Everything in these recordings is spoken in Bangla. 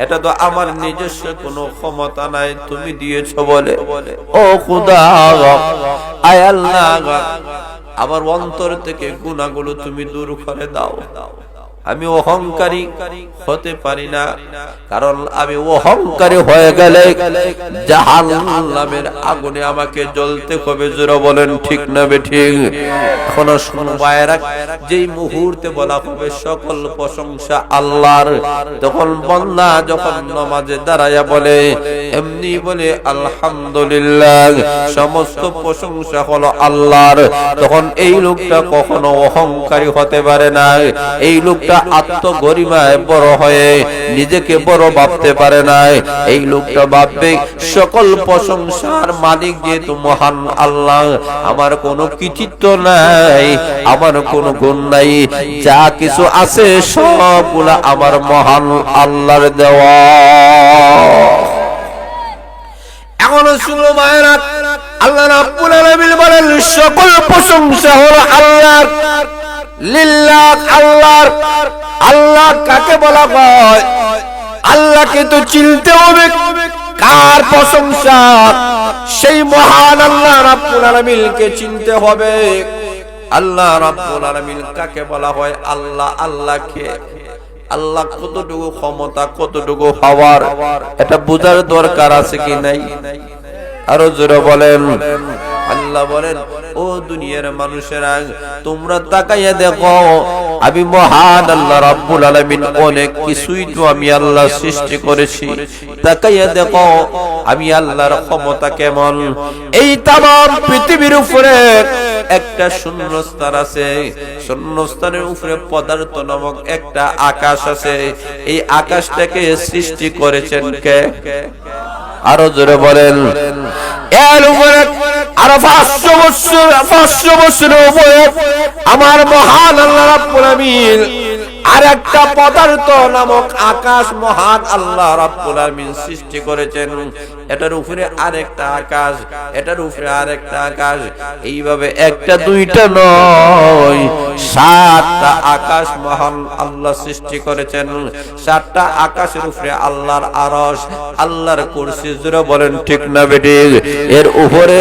এটা তো আমার নিজস্ব কোনো ক্ষমতা নাই, তুমি দিয়েছো বলে। ও খুদা, আয় আল্লাহ, আমার অন্তর থেকে গুনাহগুলো তুমি দূর করে দাও। আমি অহংকারী হতে পারি না, কারণ আমি অহংকারী হয়ে গেলে জাহান্নামের আগুনে আমাকে জ্বলতে হবে। জোরে বলেন ঠিক না বেঠিক? এখনো শুনো ভাইরা, যেই মুহূর্তে বলা হবে সকল প্রশংসা আল্লাহর, তখন বান্দা যখন নামাজে দাঁড়ায়া বলে, এমনি বলে আলহামদুলিল্লাহ, সমস্ত প্রশংসা হলো আল্লাহর, তখন এই লোকটা কখনো অহংকারী হতে পারে না। এই লোকটা আত্মগরিমায় বড় হয়ে নিজেকে বড় ভাবতে পারে না। এই লোকটা ভাববে সকল প্রশংসার মালিক যেহেতু মহান আল্লাহ, আমার কোনো কৃতিত্ব নাই, আমার কোনো গুণ নাই, যা কিছু আছে সবগুলা আমার মহান আল্লাহর দেওয়া। এখনো শুনো মায়েরা, আল্লাহ রাব্বুল আলামিন বলেন সকল প্রশংসা হলো আল্লাহর, লিল্লাহ, আল্লাহর। আল্লাহ কাকে বলা হয়? আল্লাহকে তো চিনতে হবে কার প্রশংসা, সেই মহান আল্লাহ রাব্বুল আলামিনকে চিনতে হবে। আল্লাহ রাব্বুল আলামিন কাকে বলা হয়? আল্লাহ। আল্লাহকে, আল্লাহ কতটুকু ক্ষমতা, কতটুকু পাওয়ার, এটা বোঝার দরকার আছে কি নাই? আরো জোরে বলেন। আল্লাহ বলেন, ও দুনিয়ার মানুষেরা, তোমরা তাকাইয়া দেখো, আমি মহান আল্লাহ রাব্বুল আলামিন অনেক কিছুই তো আমি আল্লাহ সৃষ্টি করেছি। তাকাইয়া দেখো আমি আল্লাহর ক্ষমতা কেমন। এই তামাম পৃথিবীর উপরে একটা শূন্যস্থান আছে, শূন্যস্থানের উপরে পদার্থ নামক একটা আকাশ আছে। এই আকাশটাকে সৃষ্টি করেছেন কে? আরো জোরে বলেন। এর উপরে আরো 500 বছরের উপরে আমার মহান আল্লাহ রাব্বুল আলামিন আর একটা পদার্থ নামক আকাশ মহান আল্লাহ রাব্বুল আলামিন সৃষ্টি করেছেন। এটার উপরে আরেকটা আকাশ, এটার উপরে আরেকটা আকাশ, এইভাবে একটা দুইটা নয়, 7টা আকাশ মহান আল্লাহ সৃষ্টি করেছেন। 7টা আকাশের উপরে আল্লাহর আরশ, আল্লাহর কুরসি। জোরে বলেন ঠিক না বেঠিক? এর উপরে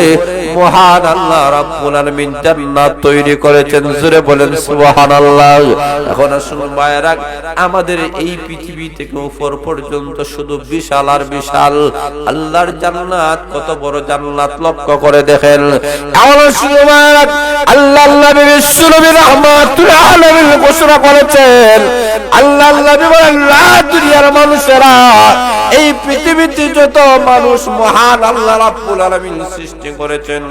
মহান আল্লাহ রাব্বুল আলামিন জান্নাত তৈরি করেছেন। জোরে বলেন সুবহানাল্লাহ। এখন শুনুন ভাইরা, আমাদের এই পৃথিবী থেকে উপর পর্যন্ত শুধু বিশাল আর বিশাল। আল্লাহর জান্নাত কত বড় জান্নাত লক্ষ্য করে দেখেন। এখন শুনুন ভাইরা, আল্লাহর নবী বিশ্বনবী রাহমাতুল আলামিন ঘোষণা করেছেন, আল্লাহর নবী বলেন, দুনিয়ার মানুষেরা, এই পৃথিবীতে যত মানুষ মহান আল্লাহ রাব্বুল আলামিন সৃষ্টি করেছেন,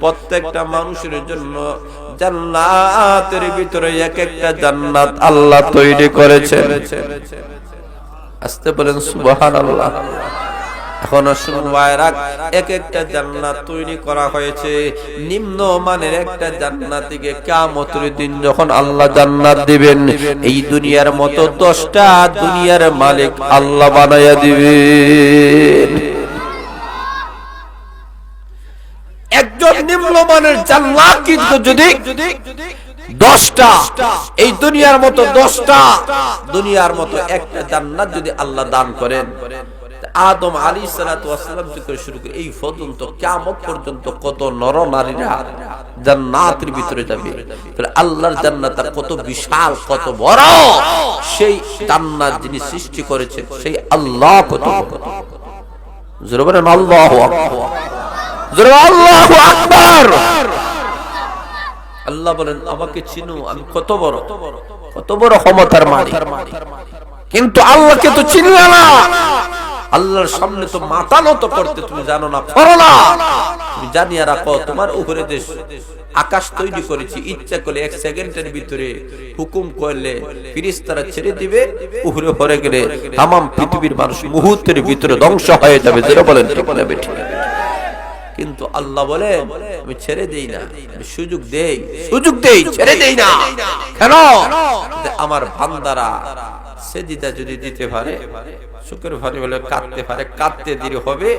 প্রত্যেকটা মানুষের জন্য জান্নাতের ভিতরে এক একটা জান্নাত আল্লাহ তৈরি করেছেন। আসতে বলেন সুবহানাল্লাহ। এখন শুনুন ভাইরা, এক একটা জান্নাত তৈরি করা হয়েছে। নিম্ন মানের একটা জান্নাতিকে কিয়ামতের দিন যখন আল্লাহ জান্নাত দিবেন, এই দুনিয়ার মতো 10টা দুনিয়ার মালিক আল্লাহ বানায়া দিবেন। একজন নিম্নমানের জান্নাত কিন্তু যদি 10টা, এই দুনিয়ার মতো 10টা দুনিয়ার মতো একটা জান্নাত যদি আল্লাহ দান করেন, আদম আলাইহিস সালাতু ওয়াস সালাম থেকে শুরু করে এই পর্যন্ত কিয়ামত পর্যন্ত কত নর নারীরা জান্নাতের ভিতরে যাবে। তাহলে আল্লাহর জান্নাত কত বিশাল, কত বড়, সেই জান্নাত যিনি সৃষ্টি করেছেন সেই আল্লাহ কত বড়। জোরে বলেন আল্লাহু আকবার। জোরে আল্লাহু আকবার। আল্লাহ বলেন, আমাকে চিনো, আমি কত বড়, কত বড় ক্ষমতার মালিক। কিন্তু আল্লাহকে তো চিনলে না। আল্লাহর সামনে তো মাথা নত করতে তুমি জানো না, করো না। তুমি জানিয়ে রাখো, তোমার উপরে দেশ আকাশ তৈরি করেছি, ইচ্ছা করলে 1 সেকেন্ডের ভিতরে হুকুম করলে ফেরেশতারা ছেড়ে দিবে, উপরে পড়ে গেলে तमाम পৃথিবীর মানুষ মুহূর্তের ভিতরে ধ্বংস হয়ে যাবে। যেটা বলেন ঠিক না বেঠিক? কিন্তু আল্লাহ বলে, আমি ছেড়ে দেই না, সুযোগ দেই, সুযোগ দেই, ছেড়ে দেই না। কেন? আমার বান্দারা সেজদা যদি দিতে পারে, শুকর ভারী বলে কাঁদতে পারে, কাঁদতে দেরি হবে,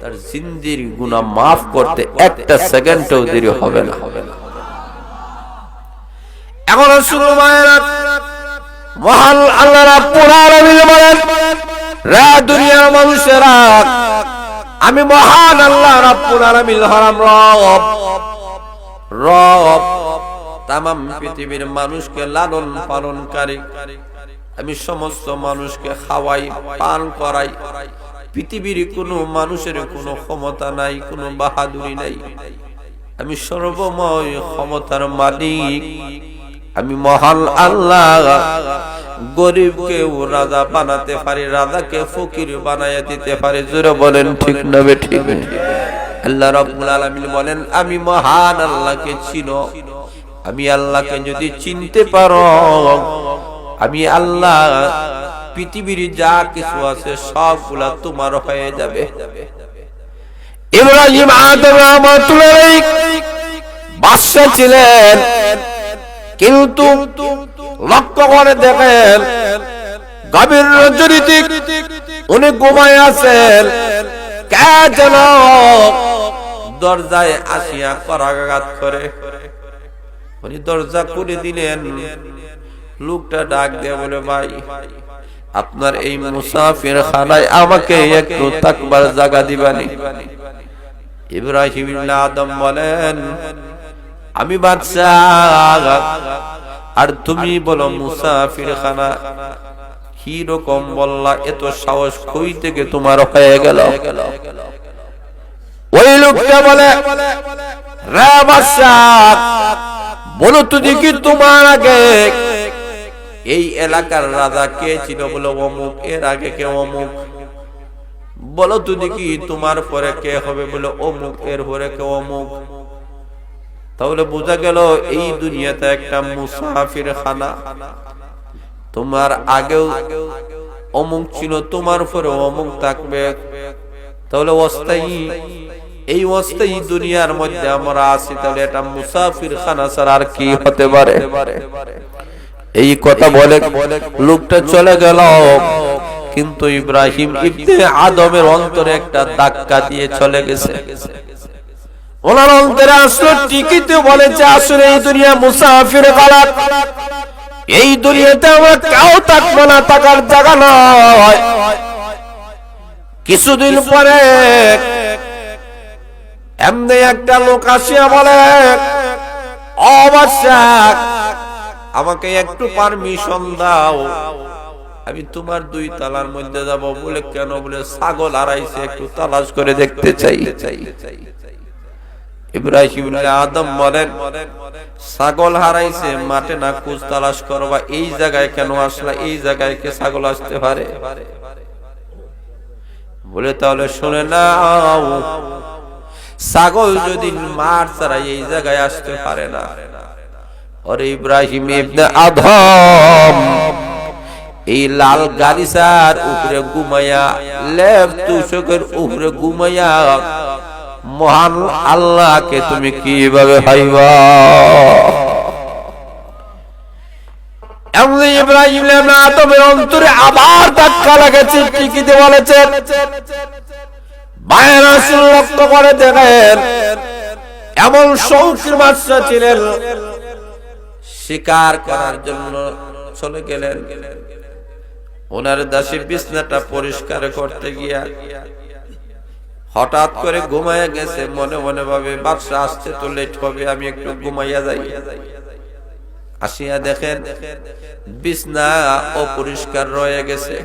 তার জিন্দির গুনাহ মাফ করতে একটা সেকেন্ডও দেরি হবে না। এখন শুনো ভাইরা, মহান আল্লাহ রাব্বুল আলামিন বলেন, রে দুনিয়ার মানুষেরা, আমি মহান আল্লাহ রাব্বুল আলামিন হলাম রব তামাম পৃথিবীর মানুষকে লালন পালনকারী। আমি সমস্ত মানুষকে খাওয়াই, পান করাই। পৃথিবীর কোনো মানুষের কোনো ক্ষমতা নাই, কোনো বাহাদুরি নাই। আমি সর্বময় ক্ষমতার মালিক। আমি মহান আল্লাহ। গরিবকেও রাজা বানাতে পারি, রাজাকে ফকির বানাইয়া দিতে পারি। জোরে বলেন ঠিক না বেঠিক? আল্লাহ রাব্বুল আলামিন বলেন, আমি মহান আল্লাহকে চিনো। আমি আল্লাহকে যদি চিনতে পারো, আমি আল্লাহ পৃথিবীর যা কিছু আছে সবগুলা তোমার হয়ে যাবে। ইব্রাহিম আদম রাহমাতুল্লাহ আলাইহি বাদশা ছিলেন, কিন্তু লক্ষ্য করে দেখেন গভীর রজনীতে উনি ঘুমায় আছেন। কে যেন দরজায় আসিয়া করাঘাত করে। উনি দরজা খুলে দিলেন। লোকটা ডাক দিয়ে বলে, ভাই, আপনার এই মুসাফির খানায় আমাকে একটু থাকবার জায়গা দিবানি? ইব্রাহিম ইবনে আদম বলেন, আমি বাদশাহ আর তুমি বলো মুসাফির খানা। কি রকম বললা? এত সাহস কই থেকে তোমার হয়ে গেল? ওই লোকটা বলে, রে বাদশাহ, বলো তো দেখি তোমার আগে এই এলাকার রাজা কে ছিল? বলো অমুক। এর আগে কে? অমুক। বলো তো দেখি তোমার পরে কে হবে? বলো অমুক। এর পরে কে? অমুক। তাহলে বোঝা গেল এই দুনিয়াতে একটা মুসাফির খানা। তোমার আগেও অমুক ছিল, তোমার পরে অমুক থাকবে। তাহলে অস্থায়ী, এই অস্থায়ী দুনিয়ার মধ্যে আমরা আছি। তাহলে এটা মুসাফির খানা ছাড়া আর কি হতে পারে? এই কথা বলে লোকটা চলে গেল। কিন্তু ইব্রাহিম ইবনে আদমের অন্তরে একটা ধাক্কা দিয়ে চলে গেছে। ওনার অন্তরে আসলে টিকিতে বলেছে, আসলে এই দুনিয়া মুসাফির খানা। এই দুনিয়াতে আমরা কেউ থাকবো না, থাকার জায়গা নয়। কিছুদিন পরে এমনি একটা লোক আসিয়া বলে, ও বাদশাহ, আমাকে একটু পারমিশন দাও, আমি তোমার 2 তলার মধ্যে যাব। বলে কেন? বলে ছাগল হারাইছে, একটু তালাশ করে দেখতে চাই। ইব্রাহিম ইবনে আদম বলেন, ছাগল হারাইছে, মাঠে না খোঁজ তালাশ করবা, এই জায়গায় কেন আসলা? এই জায়গায় কে ছাগল আসতে পারে? বলে তাহলে শুনে নাও, ছাগল যদি মাঠ ছাড়া এই জায়গায় আসতে পারে না। ওরে ইব্রাহিম ইবনে আদম, এই লাল গালিচার উপরে ঘুমাইয়া, লেপ তুষকের উপরে ঘুমাইয়া মহান আল্লাহকে তুমি কিভাবে পাইবা? এমনি ইব্রাহিম ইবনে আদমের অন্তরে আবার ধাক্কা লেগেছে। টিকিতে বলেছে, বাইরে লক্ষ্য করে দেখেন, এমন শৌখিন বাদশা ছিলেন, শিকার করার জন্য চলে গেলেন। ওনার দাসী বিছনাটা পরিষ্কার করতে গিয়া হঠাৎ করে ঘুমাইয়া গেছে। মনে মনে ভাবে, বাদশা আসতে তো লেট হবে, আমি একটু ঘুমাইয়া যাই। আসিয়া দেখেন বিছনা অপরিষ্কার রয়ে গেছে।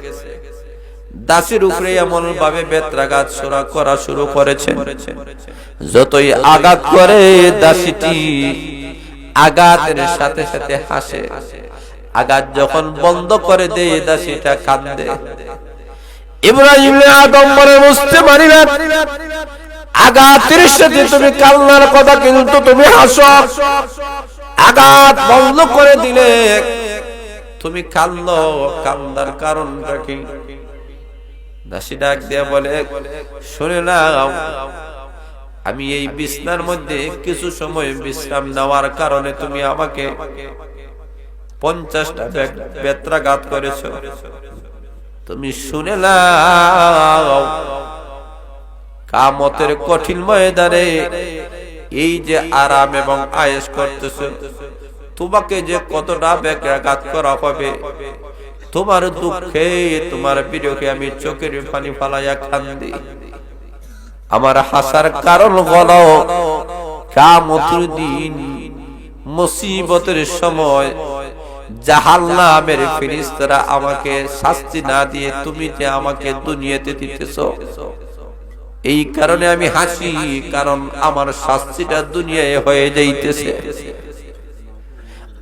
দাসীর উপরে এমন ভাবে বেত্রাঘাত করা শুরু করেছে, যতই আঘাত করে দাসীটি আঘাতের সাথে সাথে হাসে। আঘাত যখন বন্ধ করে দেয়, দাসীটা কাঁদে। ইব্রাহিম ইবনে আদম বলে, বুঝতে পারি না আঘাতের সাথে তুমি কান্নার কথা, কিন্তু তুমি হাসো। আঘাত বন্ধ করে দিলে তুমি কাঁদো, কান্দার কারণটা কি? দাসী ডাক দিয়া বলে, শুনে নাও, আমি এই বিছনার মধ্যে কিছু সময় বিশ্রাম নেওয়ার কারণে তুমি আমাকে 50টা বেত্রাঘাত করেছ। তুমি শুনে নাও, কিয়ামতের কঠিন ময়দানে এই যে আরাম এবং আয়েশ করতেছ, তোমাকে যে কতটা ব্যাঘাত করা হবে, তোমার দুঃখে তোমার বিরহে আমি চোখের পানি ফালাইয়া কান্দি। আমার হাসার কারণ হলো কিয়ামতের দিন মুসিবতের সময় জাহান্নামের ফেরেশতারা আমাকে শাস্তি না দিয়ে তুমি যে আমাকে দুনিয়াতে দিতেছো, এই কারণে আমি হাসি, কারণ আমার শাস্তিটা দুনিয়ায় হয়ে যাইতেছে।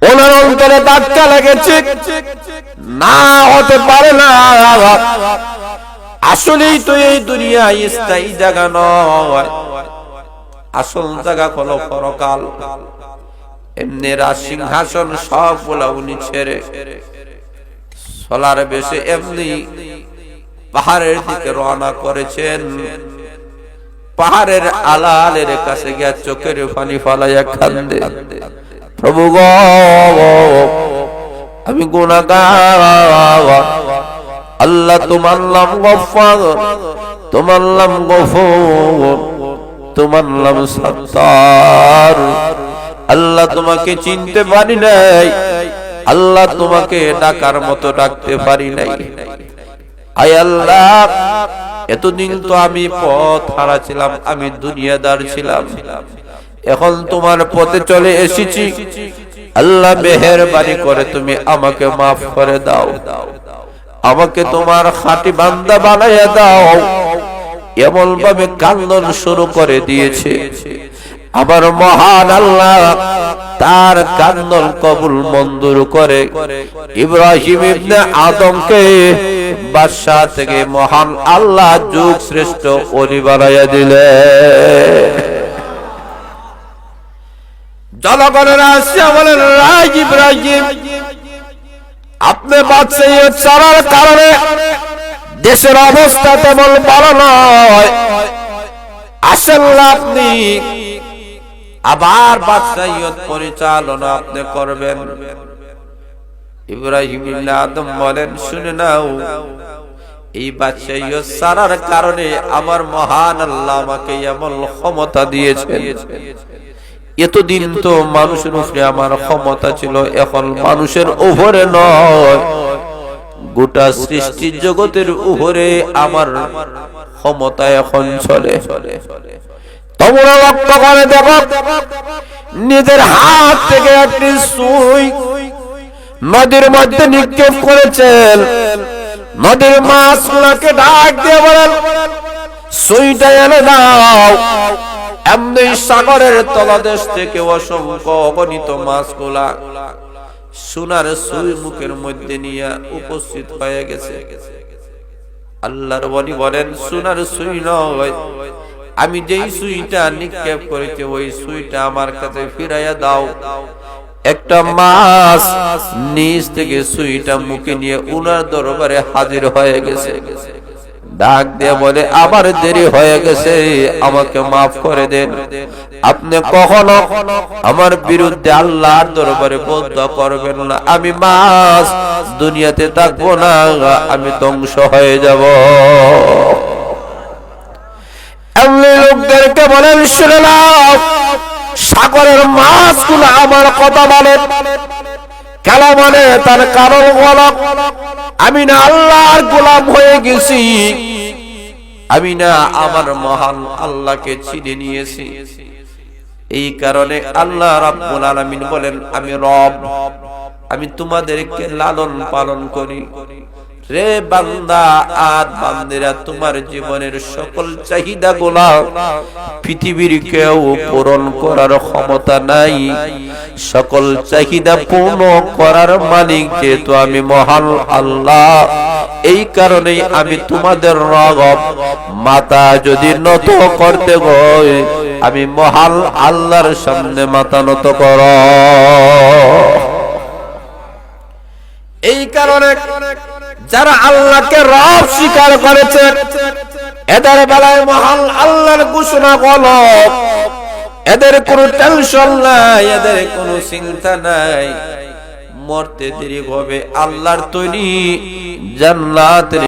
ওনার অন্তরে ধাক্কা লেগেছে, না হতে পারে না, আসলেই তো এই দুনিয়া স্থায়ী জায়গা নয়, আসল জায়গা হলো পরকাল। এমনি রাজ সিংহাসন সব বলা উনি ছেড়ে সোলার বেশে এমনি পাহাড়ের দিকে রওনা করেছেন। পাহাড়ের আলালের কাছে গিয়া চোখের পানি ফালাইয়া কান্দে, প্রভু গো আমি গুনাহগার, আল্লাহ তোমার নাম গফফার, তোমার নাম গফুর, তোমার নাম সত্তার। আল্লাহ তোমাকে চিনতে পারি নাই, আল্লাহ তোমাকে ডাকার মতো ডাকতে পারি নাই। আয় আল্লাহ, এতদিন তো আমি পথ হারা ছিলাম, আমি দুনিয়াদার ছিলাম, এখন তোমার পথে চলে এসেছি। আল্লাহ মেহেরবানি করে তুমি আমাকে মাফ করে দাও, আমাকে তোমার খাঁটি বান্দা বানাইয়া দাও। এমন ভাবে কান্দন শুরু করে দিয়েছে। আবার মহান আল্লাহ তার কান্দন কবুল মঞ্জুর করে ইব্রাহিম ইবনে আদমকে বাদশা থেকে মহান আল্লাহ যুগ শ্রেষ্ঠ ওলি বানাইয়া দিলেন। জনগণের আসছে বলেন, রাজ ইব্রাহিম আপনি বাদশাহী ছাড়ার কারণে দেশের অবস্থা তেমন ভালো নয়, আসেন আপনি আবার বাদশাহিয়ত পরিচালনা আপনি করবেন। ইব্রাহিম ইবনে আদম বলেন, শুনে নাও, এই বাদশাহিয়ত ছাড়ার কারণে আমার মহান আল্লাহ আমাকে এমন ক্ষমতা দিয়েছেন। এতদিন তো মানুষের উপরে আমার ক্ষমতা ছিল, এখন মানুষের উপরে নয়, গোটা সৃষ্টি জগতের উপরে আমার ক্ষমতা এখন চলে। তোমরা লক্ষ্য করে দেখো, নিজের হাত থেকে একটি সুই নদীর মধ্যে নিক্ষেপ করেছেন, নদীর মাছগুলোকে ডাক দিয়ে বলেন, সুইটা এনে দাও। এমনি সাগরের তলদেশ থেকে অসংখ্য অগণিত মাছগুলা সোনার সুই মুখের মধ্যে নিয়ে উপস্থিত হয়ে গেছে। আল্লাহর ওলি বলেন, সোনার সুই নয়, আমি যেই সুইটা নিক্ষেপ করেছি ওই সুইটা আমার কাছে ফিরাইয়া দাও। একটা মাছ নিচ থেকে সুইটা মুখে নিয়ে উনার দরবারে হাজির হয়ে গেছে। ডাক দিয়ে বলে, আবার দেরি হয়ে গেছে, আমাকে মাফ করে দেন। আপনি কখনো আমার বিরুদ্ধে আল্লাহর দরবারে বদ্ধ করবেন না, আমি মাছ দুনিয়াতে থাকবো না, আমি ধ্বংস হয়ে যাব। এমনি লোকদেরকে বলেন, শুনে নাও, সাগরের মাছগুলো আমার কথা বলে কেন বলে, তার কারণ হলো আমি না আল্লাহর গোলাম হয়ে গেছি, আমি না আমার মহান আল্লাহকে চিনে নিয়েছি। এই কারণে আল্লাহ রাব্বুল আলামিন বলেন, আমি রব, আমি তোমাদেরকে লালন পালন করি। রে বান্দা আর বান্দিরা, তোমার জীবনের সকল চাহিদা গুলা পৃথিবীর কেউ পূরণ করার ক্ষমতা নাই, সকল চাহিদা পূর্ণ করার মালিক যেহেতু আমি মহান আল্লাহ, এই কারণেই আমি তোমাদের রব। মাথা যদি নত করতে হয়, আমি মহান আল্লাহর সামনে মাথা নত কর। এই কারণে যারা আল্লাহকে রব স্বীকার করেছে, এদের বেলায় মহান আল্লাহর ঘোষণা হলো, এদের কোনো টেনশন নাই, এদের কোনো চিন্তা নাই, মরতে দেরি হবে আল্লাহর তৈরি জান্নাতের